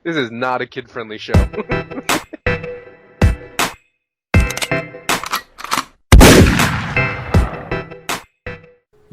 This is not a kid-friendly show.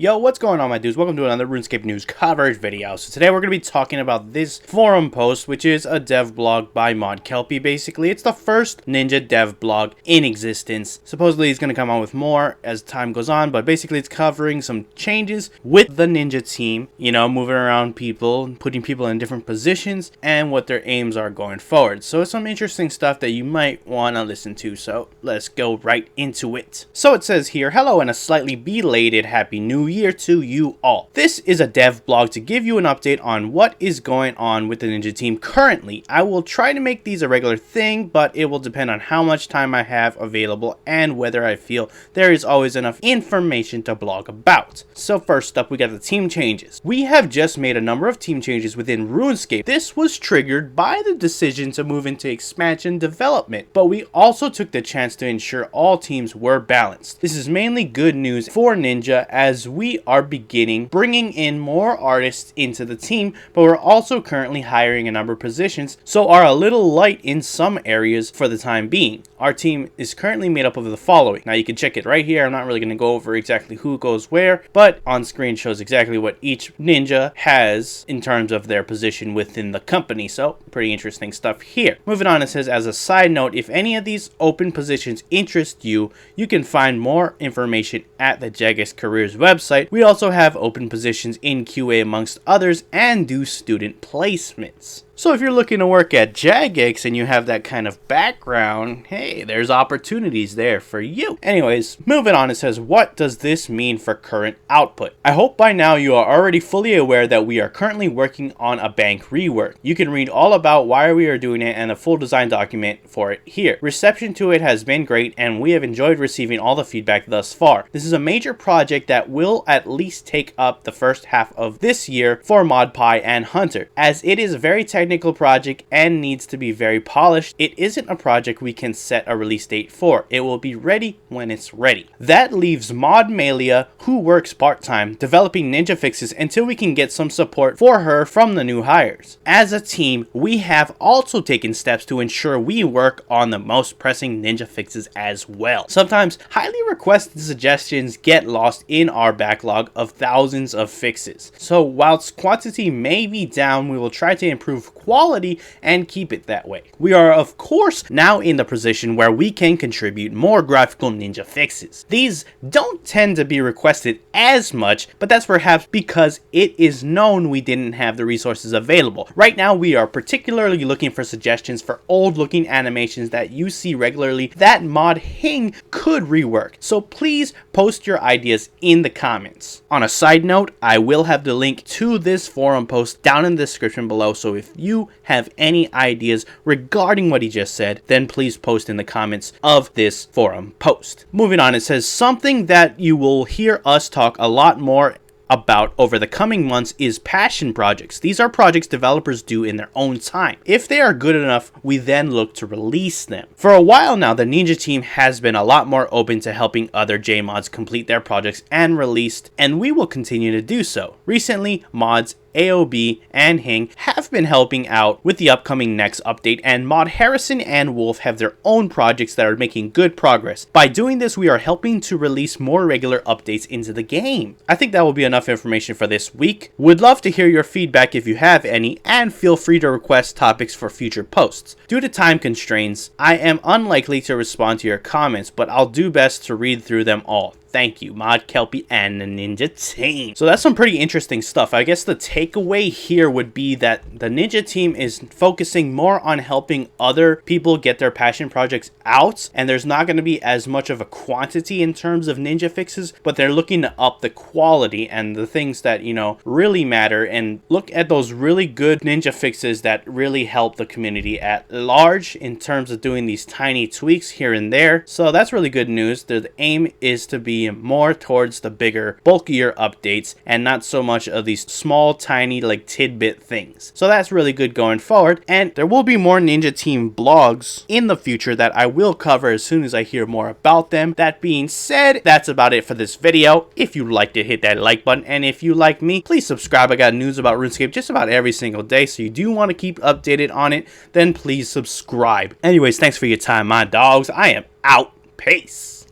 Yo, what's going on, my dudes? Welcome to another RuneScape news coverage video. So today we're going to be talking about this forum post, which is a dev blog by Mod Kelpie. Basically, it's the first ninja dev blog in existence. Supposedly, he's going to come out with more as time goes on, but basically, it's covering some changes with the ninja team. You know, moving around people, putting people in different positions, and what their aims are going forward. So it's some interesting stuff that you might want to listen to. So let's go right into it. So it says here, hello and a slightly belated Happy New Year to you all. This is a dev blog to give you an update on what is going on with the ninja team currently. I will try to make these a regular thing, but it will depend on how much time I have available and whether I feel there is always enough information to blog about. So first up, we got the team changes. We have just made a number of team changes within RuneScape. This was triggered by the decision to move into expansion development, but we also took the chance to ensure all teams were balanced. This is mainly good news for Ninja as we are bringing in more artists into the team, but we're also currently hiring a number of positions, so are a little light in some areas for the time being. Our team is currently made up of the following. Now you can check it right here. I'm not really going to go over exactly who goes where, but on screen shows exactly what each ninja has in terms of their position within the company. So pretty interesting stuff here. Moving on, it says, as a side note, if any of these open positions interest you, you can find more information at the Jagex Careers website. We also have open positions in QA amongst others and do student placements. So if you're looking to work at Jagex and you have that kind of background, hey, there's opportunities there for you. Anyways, moving on, it says, what does this mean for current output? I hope by now you are already fully aware that we are currently working on a bank rework. You can read all about why we are doing it and a full design document for it here. Reception to it has been great and we have enjoyed receiving all the feedback thus far. This is a major project that will at least take up the first half of this year for ModPie and Hunter. As it is a very technical project and needs to be very polished, it isn't a project we can set a release date for. It will be ready when it's ready. That leaves Mod Malia, who works part-time, developing ninja fixes until we can get some support for her from the new hires. As a team, we have also taken steps to ensure we work on the most pressing ninja fixes as well. Sometimes highly requested suggestions get lost in our backlog of thousands of fixes. So whilst quantity may be down, we will try to improve quality and keep it that way. We are of course now in the position where we can contribute more graphical ninja fixes. These don't tend to be requested as much, but that's perhaps because it is known we didn't have the resources available. Right now we are particularly looking for suggestions for old looking animations that you see regularly that Mod Hing could rework. So please post your ideas in the comments. On a side note, I will have the link to this forum post down in the description below, so if you have any ideas regarding what he just said, then please post in the comments of this forum post. Moving on, it says something that you will hear us talk a lot more about over the coming months is passion projects. These are projects developers do in their own time. If they are good enough, we then look to release them. For a while now, the Ninja team has been a lot more open to helping other JMods complete their projects and released, and we will continue to do so. Recently, mods AOB and Hing have been helping out with the upcoming next update, and Mod Harrison and Wolf have their own projects that are making good progress. By doing this, we are helping to release more regular updates into the game. I think that will be enough information for this week. Would love to hear your feedback if you have any, and feel free to request topics for future posts. Due to time constraints, I am unlikely to respond to your comments, but I'll do best to read through them all. Thank you, Mod Kelpie and the Ninja team. So that's some pretty interesting stuff. I guess the takeaway here would be that the Ninja team is focusing more on helping other people get their passion projects out, and there's not going to be as much of a quantity in terms of ninja fixes, but they're looking to up the quality and the things that, you know, really matter, and look at those really good ninja fixes that really help the community at large in terms of doing these tiny tweaks here and there. So that's really good news. The aim is to be be more towards the bigger, bulkier updates and not so much of these small, tiny, like tidbit things. So that's really good going forward, and there will be more Ninja Team blogs in the future that I will cover as soon as I hear more about them. That being said, that's about it for this video. If you liked it, hit that like button, and if you like me, please subscribe. I got news about RuneScape just about every single day, so you do want to keep updated on it, then please subscribe. Anyways, thanks for your time, my dogs. I am out. Peace.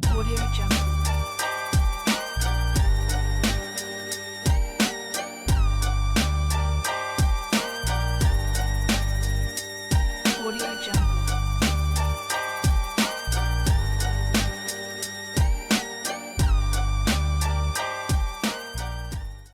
Audio Jungle.